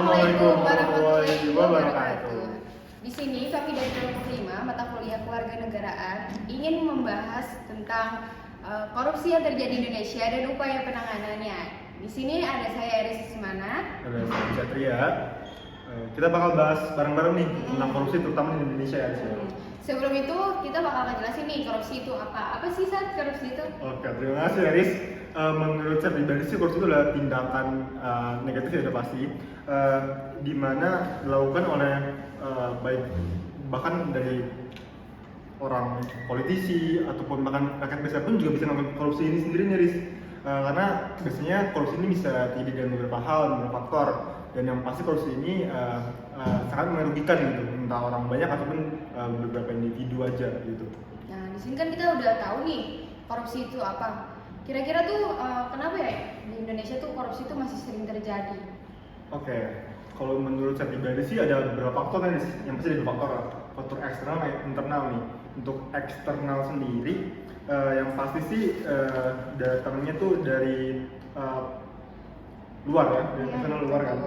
Assalamualaikum warahmatullahi wabarakatuh. Di sini kami dari kelompok 5 mata kuliah kewarganegaraan ingin membahas tentang korupsi yang terjadi di Indonesia dan upaya penanganannya. Di sini ada saya Eris Ismana. Ada saya Satria. Kita bakal bahas bareng-bareng nih tentang korupsi terutama di Indonesia ya. Sebelum itu kita bakal ngejelasin nih korupsi itu apa? Apa sih Sat korupsi itu? Oke, terima kasih Eris. Menurut saya pribadi sih korupsi itu adalah tindakan negatif ya udah pasti, di mana dilakukan oleh baik bahkan dari orang politisi ataupun bahkan rakyat biasa pun juga bisa melakukan korupsi ini sendiri nih Riz. Karena biasanya korupsi ini bisa terjadi dengan beberapa hal, beberapa faktor, dan yang pasti korupsi ini sangat merugikan gitu, entah orang banyak ataupun beberapa individu aja gitu. Nah di sini kan kita udah tahu nih korupsi itu apa. Kira-kira tuh kenapa ya di Indonesia tuh korupsi itu masih sering terjadi? Oke, kalau menurut saya pribadi sih ada beberapa faktor nih, yang pasti ada dua faktor eksternal dan internal nih. Untuk eksternal sendiri, yang pasti sih datangnya tuh dari luar ya, dari eksternal luar kan.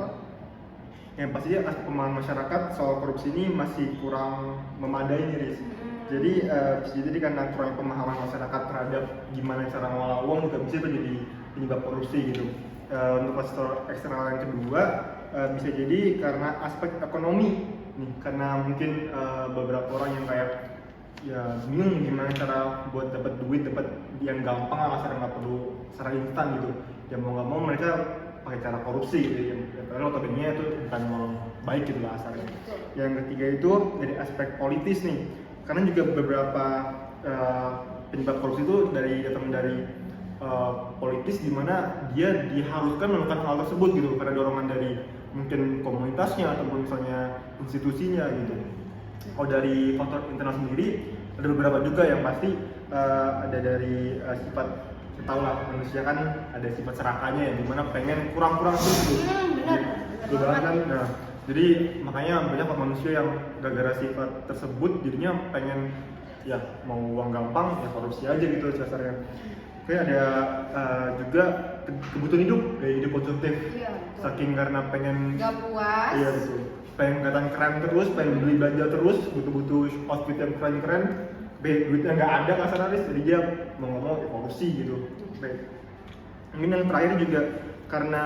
Yang pastinya pemahaman masyarakat soal korupsi ini masih kurang memadai nih, Riz. Jadi karena kurang pemahaman masyarakat terhadap gimana cara mengelola uang juga bisa jadi penyebab korupsi gitu. Untuk faktor eksternal yang kedua bisa jadi karena aspek ekonomi nih, karena mungkin beberapa orang yang kayak ya bingung gimana cara buat dapat duit, dapat yang gampang lah, nggak perlu secara instan gitu. Ya mau nggak mau mereka pakai cara korupsi gitu, yang padahal notabene itu bukan mau baik gitu lah asalnya. Yang ketiga itu dari aspek politis nih, karena juga beberapa penyebab korupsi itu datang dari politis, di mana dia diharuskan melakukan hal tersebut gitu karena dorongan dari mungkin komunitasnya ataupun misalnya institusinya gitu. Kalau dari faktor internal sendiri ada beberapa juga yang pasti ada dari sifat, kita tahu lah manusia kan ada sifat serakahnya ya, dimana pengen kurang-kurang terus gitu. Benar. Nah, jadi makanya banyak manusia yang gara-gara sifat tersebut jadinya pengen ya mau uang gampang ya korupsi aja gitu dasarnya. Oke, ada juga kebutuhan hidup, gaya hidup konsumtif. Iya, saking karena pengen nggak puas. Iya betul. Pengen kelihatan keren terus, pengen beli belanja terus, butuh outfit yang keren-keren, duitnya nggak ada kasarnya, jadi dia mau ngomong ya korupsi gitu. Mungkin yang terakhir juga karena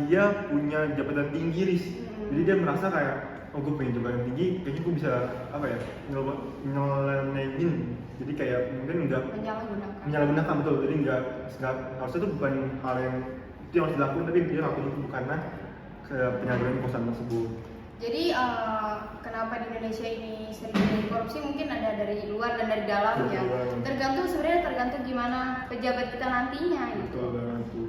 dia punya jabatan tinggi, Riz. Jadi dia merasa kayak, oh gue pengen jabatan tinggi, kayaknya gue bisa apa ya, nyelenein. Jadi kayak mungkin nggak menyalahgunakan betul. Jadi nggak harusnya itu bukan hal yang itu yang harus dilakukan, tapi dia lakukan itu karena penyalahgunaan kekuasaan tersebut. Jadi kenapa di Indonesia ini sering terjadi korupsi mungkin ada dari luar dan dari dalam ya. Tergantung gimana pejabat kita nantinya gitu.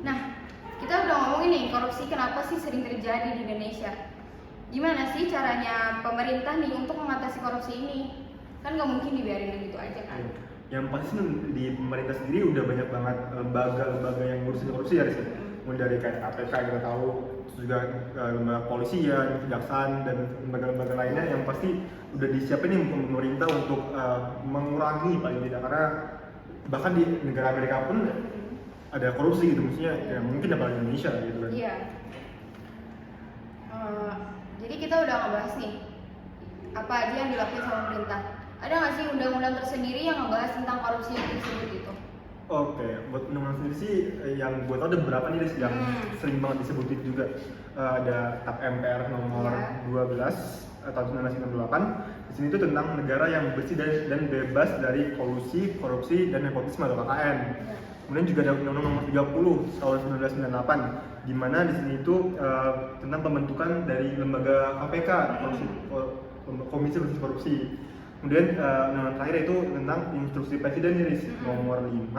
Nah, kita udah ngomongin nih korupsi kenapa sih sering terjadi di Indonesia. Gimana sih caranya pemerintah nih untuk mengatasi korupsi ini? Kan nggak mungkin dibiarin begitu aja kan. Yang pasti di pemerintah sendiri udah banyak banget lembaga-lembaga yang ngurusin korupsi ya, mulai dari kayak KPK kita tahu, terus juga lembaga polisian, kejaksaan dan lembaga-lembaga lainnya yang pasti udah disiapin nih pemerintah untuk mengurangi paling tidak, karena bahkan di negara Amerika pun ada korupsi gitu, maksudnya ya mungkin apalagi Indonesia gitu kan. Iya. Jadi kita udah ngebahas nih apa aja yang dilakukan sama pemerintah. Ada nggak sih undang-undang tersendiri yang ngebahas tentang korupsi tersebut itu? Oke, buat undang-undang sendiri sih yang gue tau ada beberapa nih yang sering banget disebutin juga. Ada TAP MPR nomor 12 tahun 1998. Di sini itu tentang negara yang bersih dan bebas dari kolusi, korupsi, dan nepotisme atau KKN. Kemudian juga ada Undang-Undang nomor 30 tahun 1998, di mana di sini itu tentang pembentukan dari lembaga KPK, Komisi Bersih Korupsi. Kemudian undang-undang terakhir itu tentang instruksi presiden nomor 5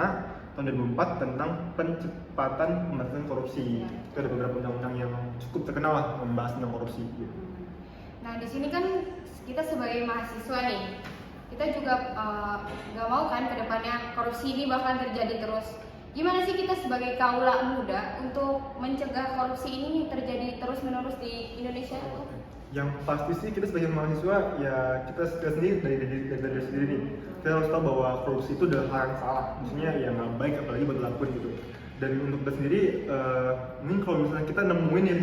tahun 2004 tentang percepatan pemberantasan korupsi. Itu ada beberapa undang-undang yang cukup terkenal lah membahas tentang korupsi. Nah di sini kan kita sebagai mahasiswa nih, kita juga nggak mau kan kedepannya korupsi ini bakal terjadi terus. Gimana sih kita sebagai kaula muda untuk mencegah korupsi ini terjadi terus-menerus di Indonesia? Yang pasti sih kita sebagai mahasiswa ya kita sendiri dari sendiri nih, kita harus tahu bahwa korupsi itu adalah hal yang salah, maksudnya ya nggak baik apalagi buat dilakukan gitu. Dan untuk kita sendiri, mungkin kalau misalnya kita nemuin ya,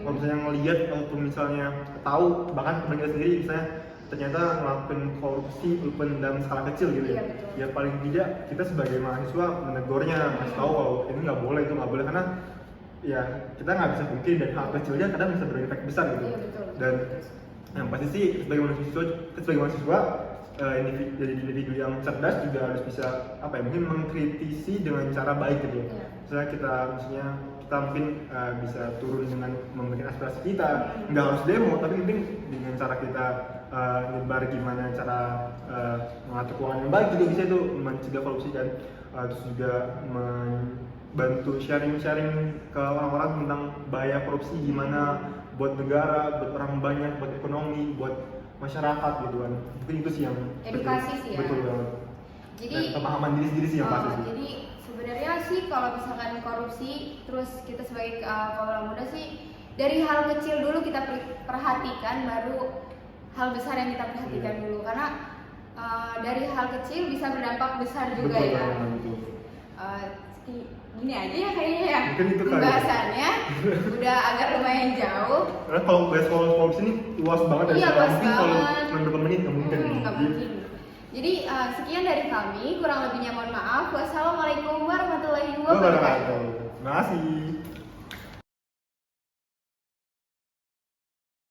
kalau misalnya ngelihat atau misalnya tahu, bahkan teman kita sendiri misalnya ternyata ngelakuin korupsi walaupun dalam skala kecil gitu ya. Ya paling tidak kita sebagai mahasiswa menegurnya, ngasih tahu kalau ini nggak boleh, itu nggak boleh, karena ya kita nggak bisa pungkiri dan hal kecilnya kadang bisa berimpact besar gitu. Dan yang pasti sih sebagai mahasiswa jadi individu yang cerdas juga harus bisa mungkin mengkritisi dengan cara baik gitu ya. Misalnya kita mungkin bisa turun dengan memberikan aspirasi kita, nggak harus demo, tapi mungkin dengan cara kita nyebar gimana cara mengatur keuangan yang baik juga bisa itu mencegah korupsi, dan terus juga membantu sharing ke orang-orang tentang bahaya korupsi gimana buat negara, buat orang banyak, buat ekonomi, buat masyarakat gitu kan. Mungkin itu sih yang edukasi sih ya. Betul banget. Jadi dan pemahaman diri sendiri sih yang pasti sih. Jadi sebenarnya sih kalau misalkan korupsi, terus kita sebagai kaula muda sih dari hal kecil dulu kita perhatikan, baru hal besar yang kita perhatikan dulu, karena dari hal kecil bisa berdampak besar juga. Betul, ya. Betul. Gini aja ya kayaknya ya. Mungkin itu pembahasannya udah agak lumayan jauh. Karena kalau bahas korupsi ini luas banget ya. Iya, luas mungkin banget. Kalau berapa menit nggak mungkin. Nggak mungkin. Jadi sekian dari kami, kurang lebihnya mohon maaf. Wassalamualaikum warahmatullahi wabarakatuh. Terima kasih.